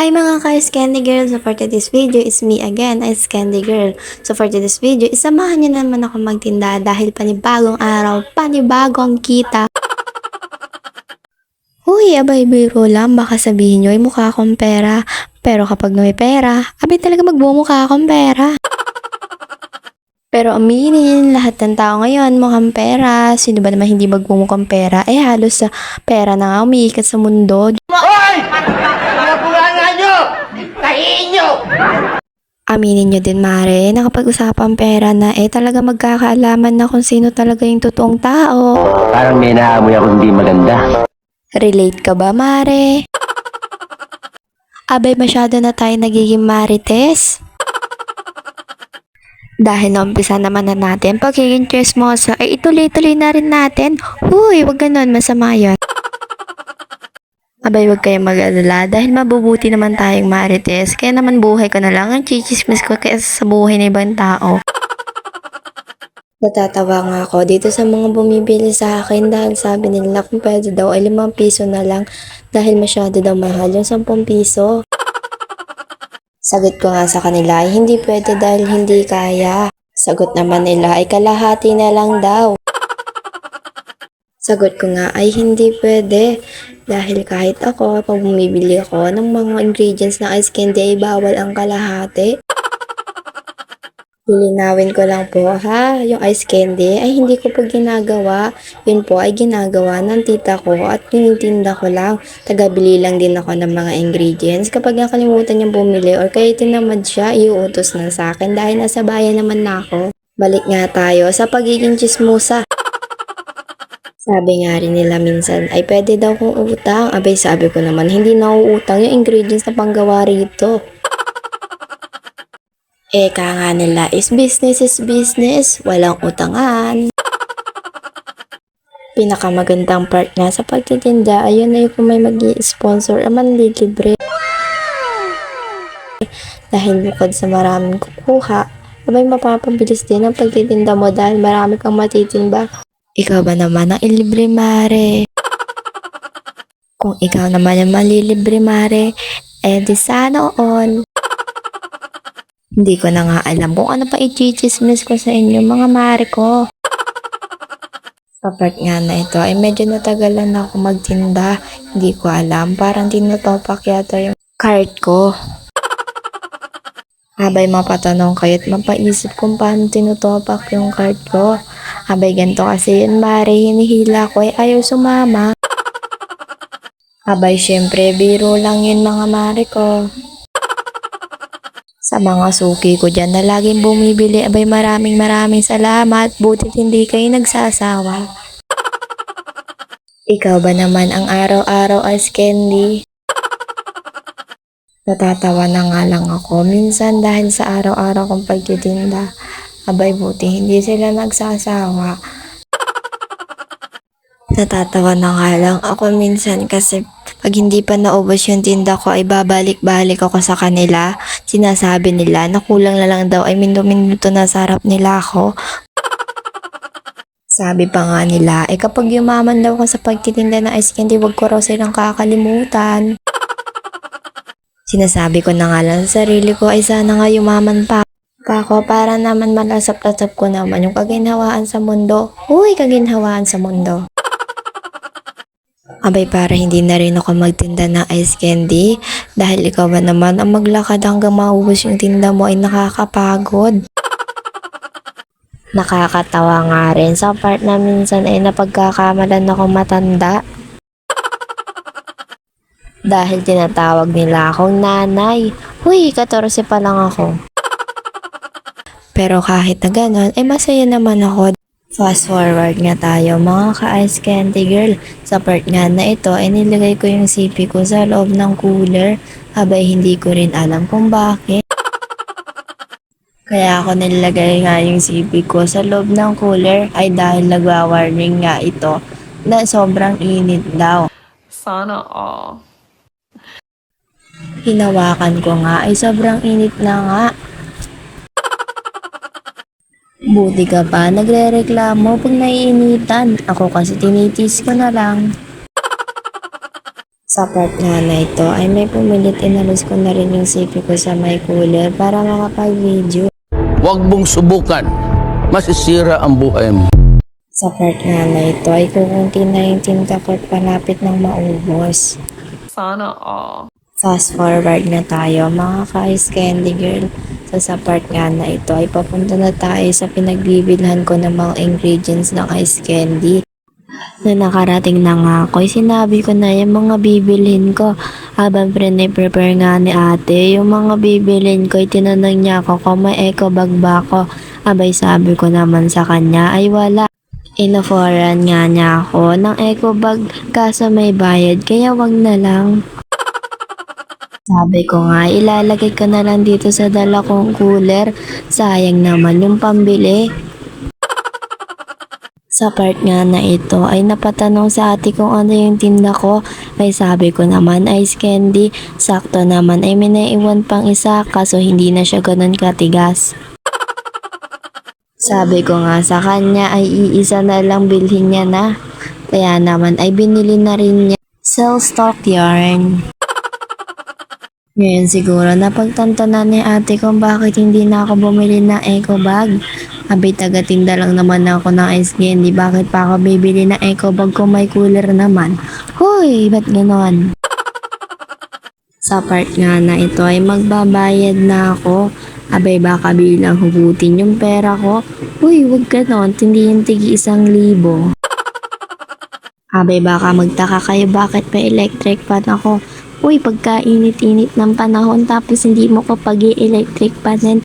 Hi mga ka-Candy Girl! So for today's video is me again, as Candy Girl. So for today's video, isamahan niyo naman ako magtinda dahil panibagong araw, panibagong kita. Uy, abay biro lang, baka sabihin niyo ay mukha akong pera. Pero kapag may pera, abay talaga magbumukha akong pera. Pero aminin, lahat ng tao ngayon mukhang pera. Sino ba naman hindi magbumukhang pera? Eh halos sa pera na nga umiikat sa mundo. Hoy! Mga bunganga nyo! Kahiin nyo! Aminin nyo din, Mare, na kapag usapang pera na, talaga magkakaalaman na kung sino talaga yung totoong tao. Parang may naamoy ako hindi maganda. Relate ka ba, Mare? Abay, masyado na tayo nagiging marites. Dahil naumpisa naman na natin pagiging chismosa, ituloy-tuloy na rin natin. Huy, wag ganun, masama yun. Abay, wag kayong mag-alala dahil mabubuti naman tayong marites. Kaya naman buhay ko na lang ang chichismis ko kaysa sa buhay ng ibang tao. Natatawa nga ako dito sa mga bumibili sa akin dahil sabi nila kung pwede daw ay 5 piso na lang dahil masyado daw mahal yung 10 piso. Sagot ko nga sa kanila ay hindi pwede dahil hindi kaya. Sagot naman nila ay kalahati na lang daw. Sagot ko nga ay hindi pwede dahil kahit ako, pag bumibili ako ng mga ingredients ng ice candy ay bawal ang kalahati. Lilinawin ko lang po ha, yung ice candy ay hindi ko po ginagawa. Yun po ay ginagawa ng tita ko at tinitinda ko lang. Tagabili lang din ako ng mga ingredients. Kapag nakalimutan niyang bumili or kaya tinamad siya, iuutos na sa akin dahil nasa bayan naman na ako. Balik nga tayo sa pagiging chismosa. Sabi nga rin nila minsan ay pwede daw kong utang. Abay sabi ko naman hindi na uutang yung ingredients na panggawa rito. Eka nga nila is business, walang utangan. Pinakamagandang part nga sa pagtitinda, ayun na yung kung may mag-i-sponsor aman libre. Dahil bukod sa maraming kukuha, abay mapapabilis din ang pagtitinda mo dahil marami kang matitinda. Ikaw ba naman ang ilibre, Mare? Kung ikaw naman ang malilibre, Mare, di sana all. Hindi ko na nga alam kung ano pa i-chismis ko sa inyo, mga Mare ko. Sa part nga na ito ay medyo natagalan na ako magtinda. Hindi ko alam, parang tinutopak yata yung card ko. Abay mapatanong kayo at mapaisip kung paano tinutopak yung card ko. Abay ganito kasi yun, Mare, hinihila ko ay ayaw sumama. Abay syempre biro lang yun, mga Mare ko. Sa mga suki ko dyan na laging bumibili, abay maraming salamat, butit hindi kayo nagsasawa. Ikaw ba naman ang araw-araw as candy? Natatawa na nga lang ako minsan dahil sa araw-araw kong pagtitinda. Abay buti hindi sila nagsasawa. Natatawa na nga lang ako minsan kasi pag hindi pa naubos yung tinda ko ay babalik-balik ako sa kanila. Sinasabi nila na kulang na lang daw ay minuto na sa harap nila ako. Sabi pa nga nila, kapag yumaman daw ko sa pagtitinda ng ice candy, wag ko raw silang kakalimutan. Sinasabi ko na nga lang sa sarili ko ay sana nga yumaman pa ako para naman malasap-lasap ko naman yung kaginhawaan sa mundo. Uy, kaginhawaan sa mundo. Abay para hindi na rin ako magtinda ng ice candy dahil ikaw ba naman ang maglakad hanggang maubos yung tinda mo ay nakakapagod. Nakakatawa nga rin sa part na minsan ay napagkakamalan ako matanda. Dahil tinatawag nila akong nanay. Huy, 14 pa lang ako. Pero kahit na ganon, ay masaya naman ako. Fast forward nga tayo mga ka-ice candy girl. Sa part nga na ito ay nilagay ko yung sipi ko sa loob ng cooler. Abay hindi ko rin alam kung bakit. Kaya ako nilagay nga yung sipi ko sa loob ng cooler ay dahil nagwa-warning nga ito na sobrang init daw. Sana all. Hinawakan ko nga ay sobrang init na nga. Buti ka pa, nagre-reklamo pag naiinitan. Ako kasi tinitis ko na lang. Sa part nga na ito ay may pumilit inalis ko na rin yung CP ko sa may cooler para makapag-video. Huwag mong subukan. Masisira ang buhay mo. Sa part nga na ito ay kukunti na yung tinta ko at palapit ng maubos. Sana all. Fast forward na tayo mga ka-ice candy girl. Sa part nga na ito ay papunta na tayo sa pinagbibilhan ko ng mga ingredients ng ice candy. Na nakarating na nga ako, sinabi ko na yung mga bibilhin ko. Habang prepare nga ni ate, yung mga bibilhin ko, tinanong niya ako kung may eco bag ba ako. Abay sabi ko naman sa kanya ay wala. Inoforan nga niya ako ng eco bag kaso may bayad kaya wag na lang. Sabi ko nga, ilalagay ko na lang dito sa dala kong cooler. Sayang naman yung pambili. Sa part nga na ito ay napatanong sa ate kung ano yung tinda ko. Ay sabi ko naman ice candy. Sakto naman ay may naiwan pang isa kaso hindi na siya ganun katigas. Sabi ko nga sa kanya ay iisa na lang bilhin niya na. Kaya naman ay binili na rin niya. Sell stock yarn. Ngayon siguro napagtanto na ni ate kung bakit hindi na ako bumili ng eco bag. Abay taga-tinda lang naman ako ng ice candy. Bakit pa ako bibili ng eco bag kung may cooler naman? Hoy, ba't ganon? Sa part nga na ito ay magbabayad na ako. Abay baka bilang hugutin yung pera ko. Uy, wag ganon. Hindi yung tigi 1,000. Abay baka magtaka kayo bakit pa electric fan ako. Uy, pagkainit-init ng panahon tapos hindi mo ko pag-i-electric panin.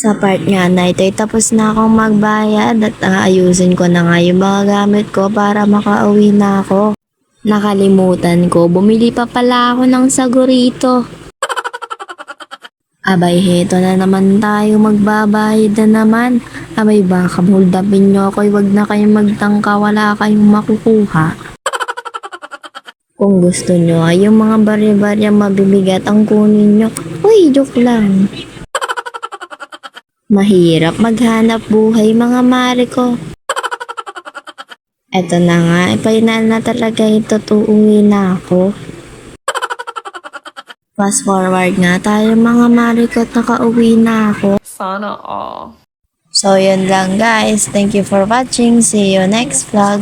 Sa part nga na ito ay tapos na akong magbayad at aayusin ko na nga yung mga gamit ko para makauwi na ako. Nakalimutan ko, bumili pa pala ako ng sagurito. Abay, heto na naman tayo, magbabayad na naman. Abay, baka hold upin nyo ako, wag na kayong magtangka, wala kayong makukuha. Kung gusto nyo ay yung mga barya-barya mabibigat ang kunin nyo. Uy, joke lang. Mahirap maghanap buhay mga mare ko. Eto na nga, final na talaga ito, tuuwi na ako. Fast forward nga tayo mga mare ko at nakauwi na ako. Sana all. So yun lang guys, thank you for watching, see you next vlog.